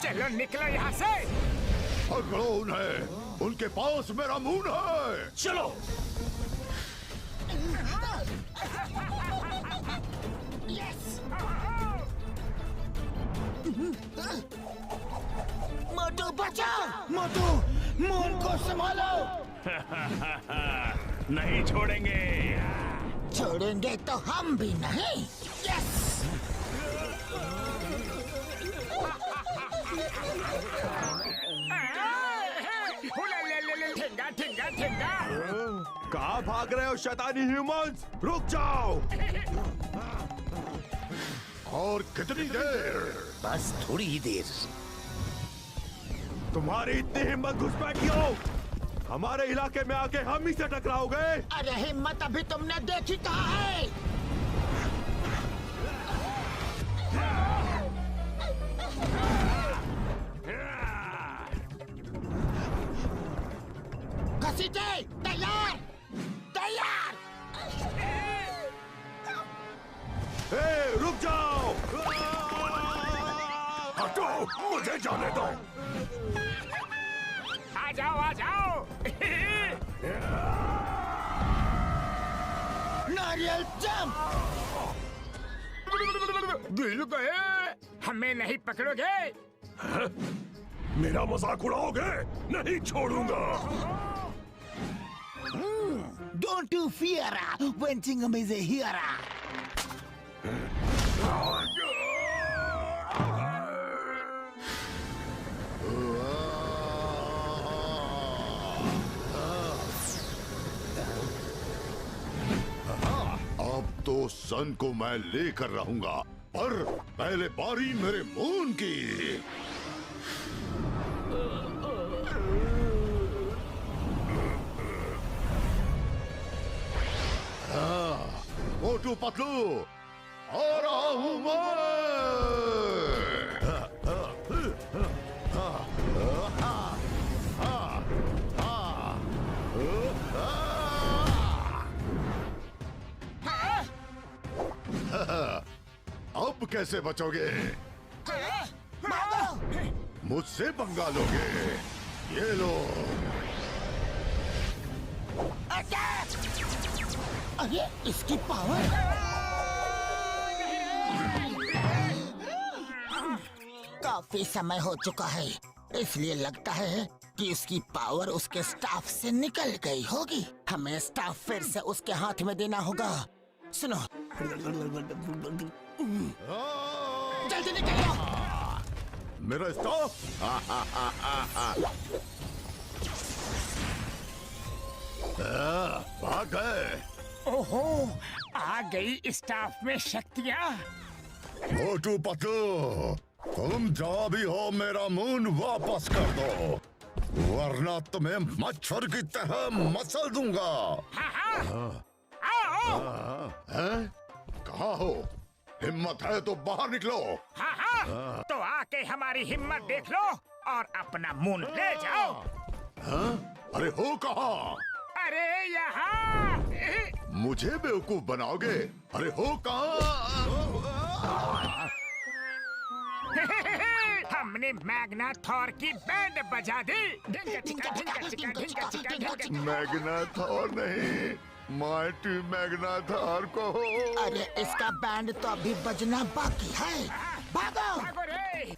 चलो निकलो यहाँ से। पकड़ो उन्हें, उनके पास मेरा मून है। चलो। मोटू बचाओ। मोटू, मून को संभालो। नहीं छोड़ेंगे। छोड़ेंगे तो हम भी नहीं। यस। ठेंगा ठेंगा ठेंगा। कहाँ भाग रहे हो शैतानी ह्यूमंस? रुक जाओ। और कितनी देर? बस थोड़ी ही देर। तुम्हारी इतनी हिम्मत घुसपैठी हो? हमारे इलाके में आके हम ही से टकराओगे? अरे हिम्मत अभी तुमने देखी कहाँ है? घसीटे, तैयार तैयार। ए, रुक जाओ। हटो, मुझे जाने दो। आ जाओ आ जाओ। नारियल जंप। गिर गए। हमें नहीं पकड़ोगे? मेरा मजाक उड़ाओगे? नहीं छोड़ूंगा। Don't you fear when Chingam is here. अब तो सन को मैं लेकर रहूंगा, पर पहले बारी मेरे मून की। मोटू पतलू, आ रहा हूं अब कैसे बचोगे? मुझसे पंगा लोगे? ये लो। अरे इसकी पावर! काफी समय हो चुका है, इसलिए लगता है कि उसकी पावर उसके स्टाफ से निकल गई होगी। हमें स्टाफ फिर से उसके हाथ में देना होगा। सुनो, जल्दी निकलो। मेरा स्टाफ भाग गए। ओहो, आ गई स्टाफ में शक्तियाँ। मोटू पतलू, तुम जो भी हो मेरा मून वापस कर दो, वरना तुम्हें मच्छर की तरह मसल दूंगा। कहाँ हो? हिम्मत है तो बाहर निकलो। हाँ, तो आके हमारी हिम्मत देख लो और अपना मून ले जाओ। अरे हो कहाँ? अरे यहाँ। मुझे बेवकूफ बनाओगे? अरे हो कहाँ? हमने मैग्ना थॉर की बैंड बजा दी। मैग्ना थॉर नहीं, माइटी मैग्ना थॉर को। अरे इसका बैंड तो अभी बजना बाकी है। भागो! भागो रे!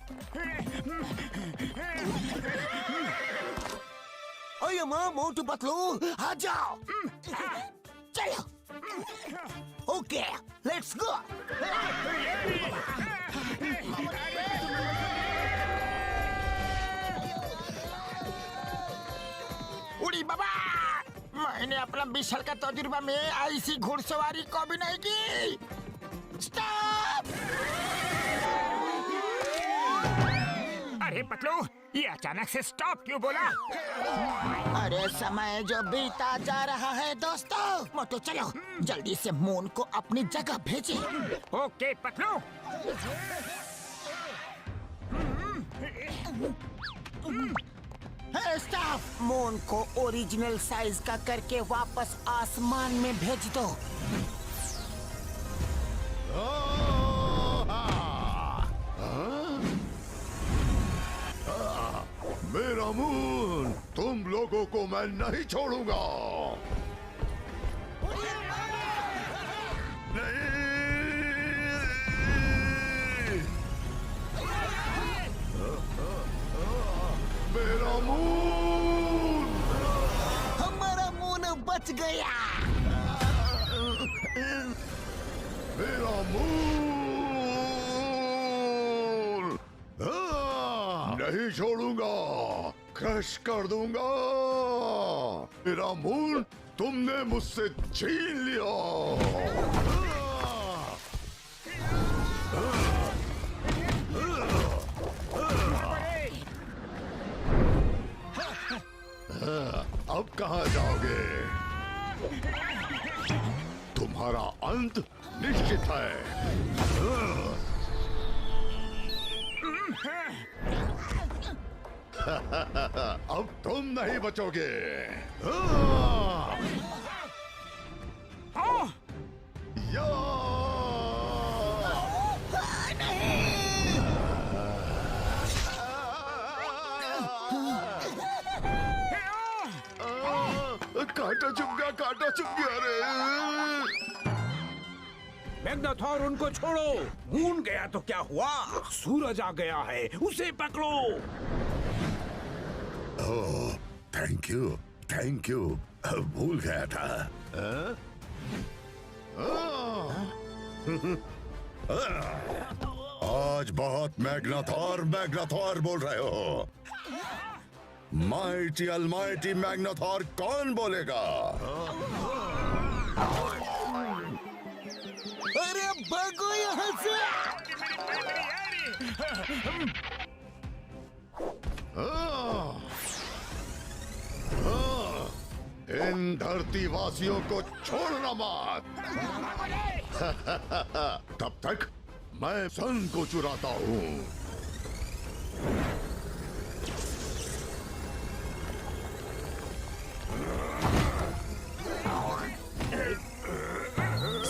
ओए माँ, मोटू पतलू, आ जाओ। चलो। Okay, let's go. उड़ी बाबा, मैंने अपना 20 साल का तजुर्बा में ऐसी घुड़सवारी कभी नहीं की। स्टॉप! अरे पतलू, ये अचानक से स्टॉप क्यों बोला? अरे समय जो बीता जा रहा है दोस्तों। मोटू चलो, जल्दी से मून को अपनी जगह भेजे। ओके पतलू। स्टाफ, मून को ओरिजिनल साइज का करके वापस आसमान में भेज दो। मेरा मून, तुम लोगों को मैं नहीं छोड़ूंगा। मेरा मून! हमारा मून बच गया। मेरा मून! नहीं छोड़ूंगा, क्रश कर दूंगा। मेरा मून तुमने मुझसे छीन लिया। अब कहाँ जाओगे? तुम्हारा अंत निश्चित है। अब तुम नहीं बचोगे। कांटा चुभ गया, कांटा चुभ गया रे। मैग्नाथॉर, उनको छोड़ो। मून गया तो क्या हुआ? सूरज आ गया है, उसे पकड़ो। ओह, थैंक यू, थैंक यू। भूल गया था। आज बहुत मैग्नाथॉर मैग्नाथॉर बोल रहे हो। माइटी अलमाइटी मैग्नाथॉर कौन बोलेगा? अरे भागो यहाँ से! इन इन धरती वासियों को छोड़ना मत। तब तक मैं सन को चुराता हूँ।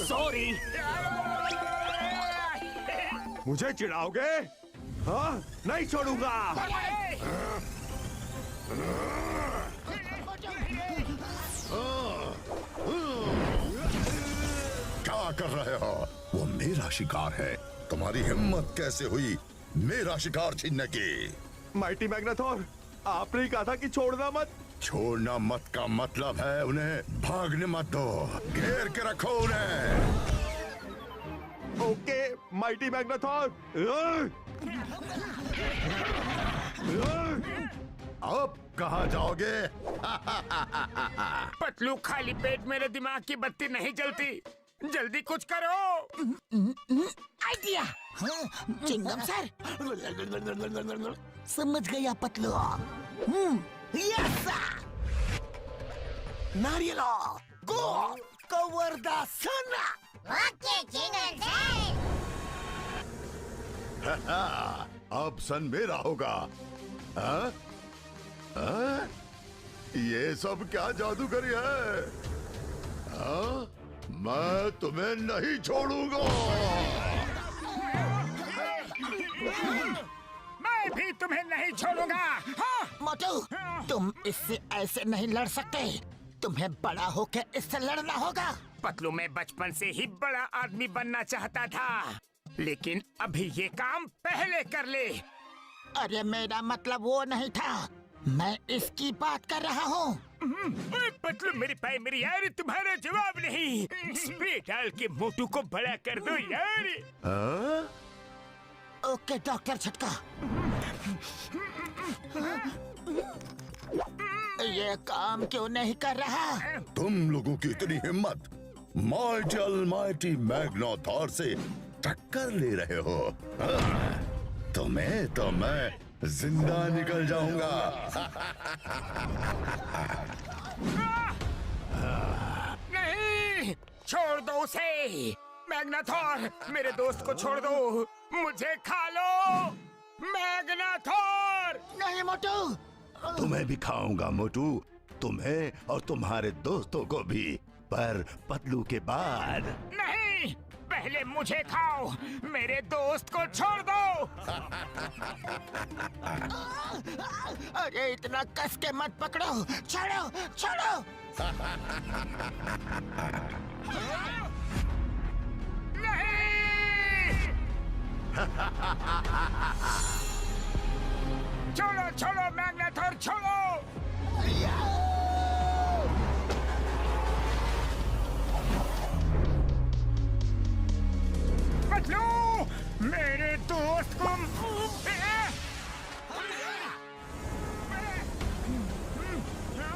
सॉरी। मुझे चिढ़ाओगे? हाँ, नहीं छोड़ूंगा। क्या कर रहे हो? वो मेरा शिकार है। तुम्हारी हिम्मत कैसे हुई मेरा शिकार छीनने की? माइटी मैग्नाथोर, आपने ही कहा था कि छोड़ना मत। छोड़ना मत का मतलब है उन्हें भागने मत दो, घेर के रखो उन्हें। Okay mighty Magnathor. अब कहाँ जाओगे? पतलू, खाली पेट मेरे दिमाग की बत्ती नहीं जलती। जल्दी कुछ करो। आइडिया। चिंगम सर, समझ गया पतलू। यस नारियल go cover the sun. Okay jingle sir. अब सन मेरा होगा। हाँ? हाँ? ये सब क्या जादूगरी है? हाँ? मैं तुम्हें नहीं छोड़ूंगा। मैं भी तुम्हें नहीं छोड़ूंगा। हाँ? मोटू, तुम इससे ऐसे नहीं लड़ सकते। तुम्हें बड़ा होकर इससे लड़ना होगा। पतलू, मैं बचपन से ही बड़ा आदमी बनना चाहता था, लेकिन अभी ये काम पहले कर ले। अरे मेरा मतलब वो नहीं था, मैं इसकी बात कर रहा हूँ। पतलू मेरी भाई, मेरी यार, तुम्हारा जवाब नहीं। स्प्रे डाल के मोटू को बड़ा कर दो यार। हाँ? Okay doctor Chhatka. ये काम क्यों नहीं कर रहा? तुम लोगों की इतनी हिम्मत माइटी अलमाइटी मैग्नाथोर से टक्कर ले रहे हो? हाँ? तुम्हें तो मैं जिंदा निकल जाऊंगा। नहीं, छोड़ दो उसे। मैग्नाथोर, मेरे दोस्त को छोड़ दो। मुझे खा लो मैग्नाथोर। नहीं मोटू। तुम्हें भी खाऊंगा मोटू, तुम्हें और तुम्हारे दोस्तों को भी, पर पतलू के बाद। नहीं, पहले मुझे खाओ। मेरे दोस्त को छोड़ दो। अरे इतना कस के मत पकड़ो। छोड़ो छोड़ो। नहीं। छोड़ो छोड़ो मैग्नाथोर, छोड़ो। पतलू, मेरे दोस्त को।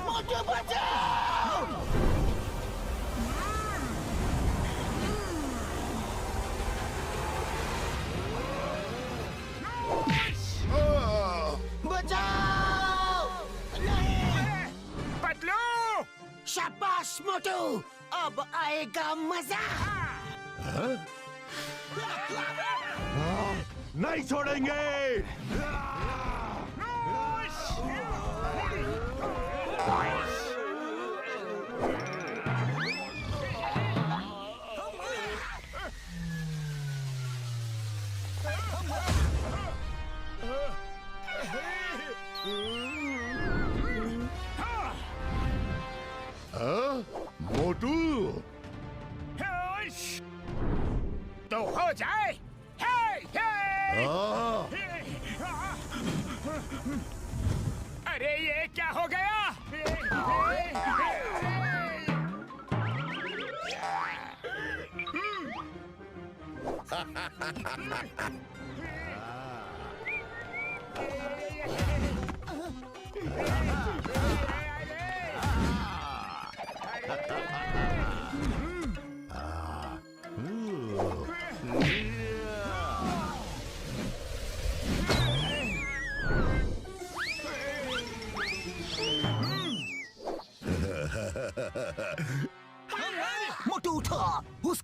मोटू बचाओ। बचाओ। नहीं। पतलू, शाबाश मोटू, अब आएगा मजा। नहीं छोड़ेंगे। मोटू, तो हो जाए। अरे ये क्या हो गया?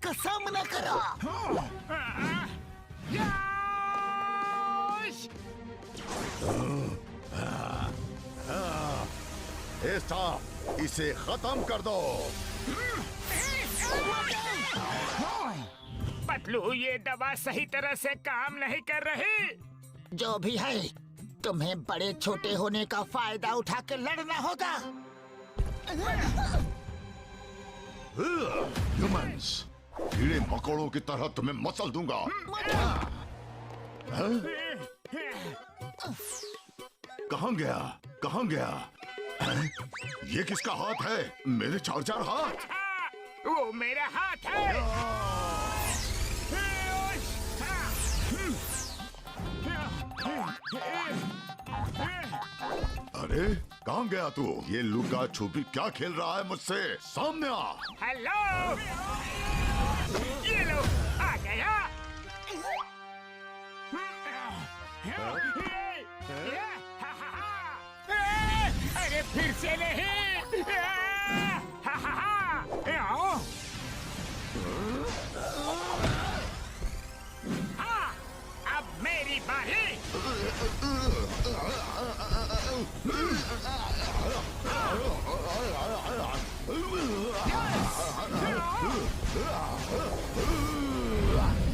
का सामना करो। ऐसा इसे खत्म कर दो। पतलू, ये दवा सही तरह से काम नहीं कर रही। जो भी है, तुम्हें बड़े छोटे होने का फायदा उठा के लड़ना होगा। ह्यूमंस, कीड़े मकोड़ों की तरह तुम्हें मसल दूंगा। हाँ? कहाँ गया? कहाँ गया? हाँ? ये किसका हाथ है? मेरे 4 हाथ। वो मेरा हाथ है। अरे कहाँ गया तू? ये लुका छुपी क्या खेल रहा है मुझसे? सामने आ। हेलो, ये लो, आ गया। अरे फिर से नहीं। हाँ, अब मेरी बारी।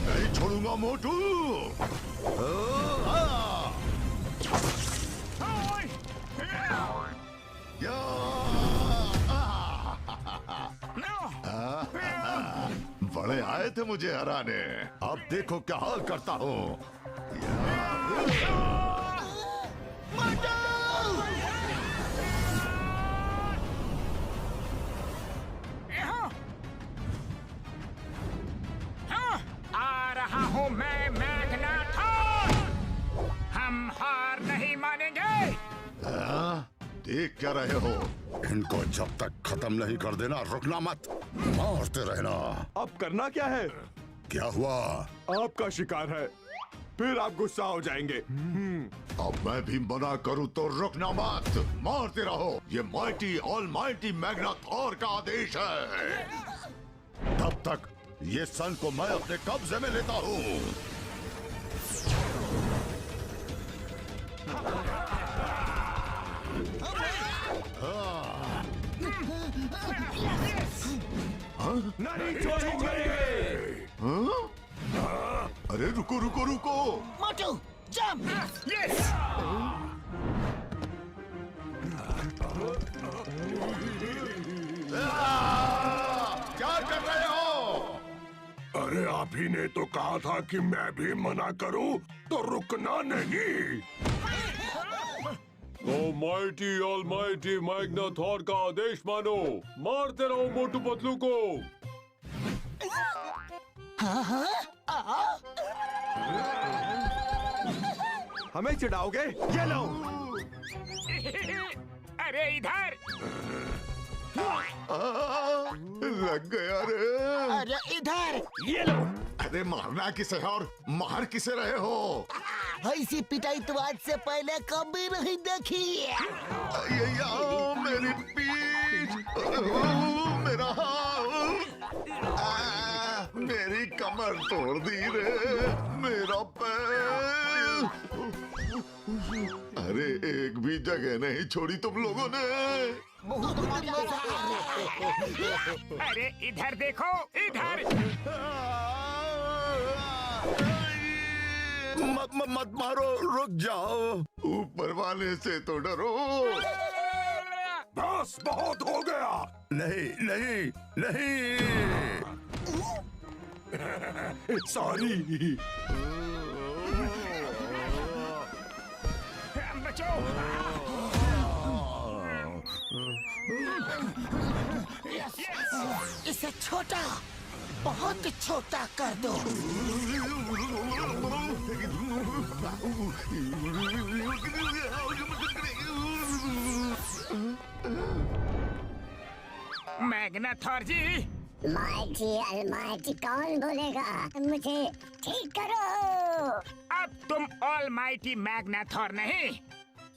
नहीं छोड़ूंगा मोटू। बड़े आए थे मुझे हराने, अब देखो क्या हाल करता हूँ। आ रहा हूँ मैं, मैग्नाथॉर। हम हार नहीं मानेंगे। देख क्या रहे हो? इनको जब तक खत्म नहीं कर देना रुकना मत, मारते रहना। अब करना क्या है? क्या हुआ? आपका शिकार है, फिर आप गुस्सा हो जाएंगे। अब मैं भी मना करूं तो रुकना मत, मारते रहो। ये माइटी ऑलमाइटी मैग्नाथॉर का आदेश है। तब तक ये सन को मैं अपने कब्जे में लेता हूँ। नहीं छोड़ेंगे। अरे रुको रुको रुको। मोटू, जंप। यस। क्या कर रहे हो? अरे आप ही ने तो कहा था कि मैं भी मना करूं तो रुकना नहीं। तो माइटी ऑलमाइटी मैग्नाथॉर का आदेश मानो, मारते रहो मोटू पतलू को। हमें चिढ़ाओगे? ये लो। अरे इधर। लग गया रे। अरे इधर। ये लो। अरे मारना किसे और मार किसे रहे हो? ऐसी पिटाई तो आज से पहले कभी नहीं देखी। मेरी पीठ, मेरा हाथ, मेरी कमर तोड़ दी रे, मेरा पैर। अरे एक भी जगह नहीं छोड़ी तुम लोगों ने। अरे इधर देखो, इधर। मत मारो, रुक जाओ। ऊपर वाले से तो डरो। बस बहुत हो गया। नहीं नहीं नहीं। सॉरी। बचो। इसे छोटा, बहुत छोटा कर दो। मैग्नाथॉर जी। माइटी अलमाइटी कौन बोलेगा? मुझे ठीक करो। अब तुम ऑलमाइटी मैग्नाथॉर नहीं,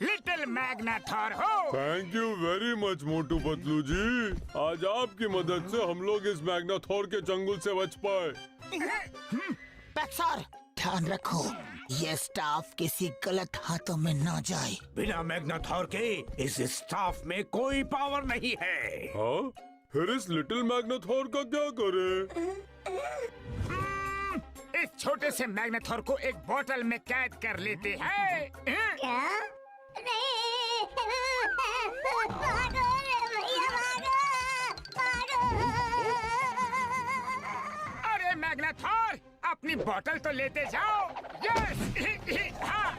लिटिल मैग्नाथॉर हो। Thank you very much Motu Patlu जी। आज आपकी मदद से हम लोग इस मैग्नाथोर के चंगुल से बच पाए। पैक्सर, ध्यान रखो ये स्टाफ किसी गलत हाथों में न जाए। बिना मैग्नाथोर के इस स्टाफ में कोई पावर नहीं है। हाँ? फिर इस लिटिल मैग्नाथोर का क्या करे? इस छोटे से मैग्नाथॉर को एक बोतल में कैद कर लेते हैं। क्या? नहीं, मारो रे भैया, मारो। अरे मैग्नाथॉर, अपनी बोतल तो लेते जाओ। यस। हाँ।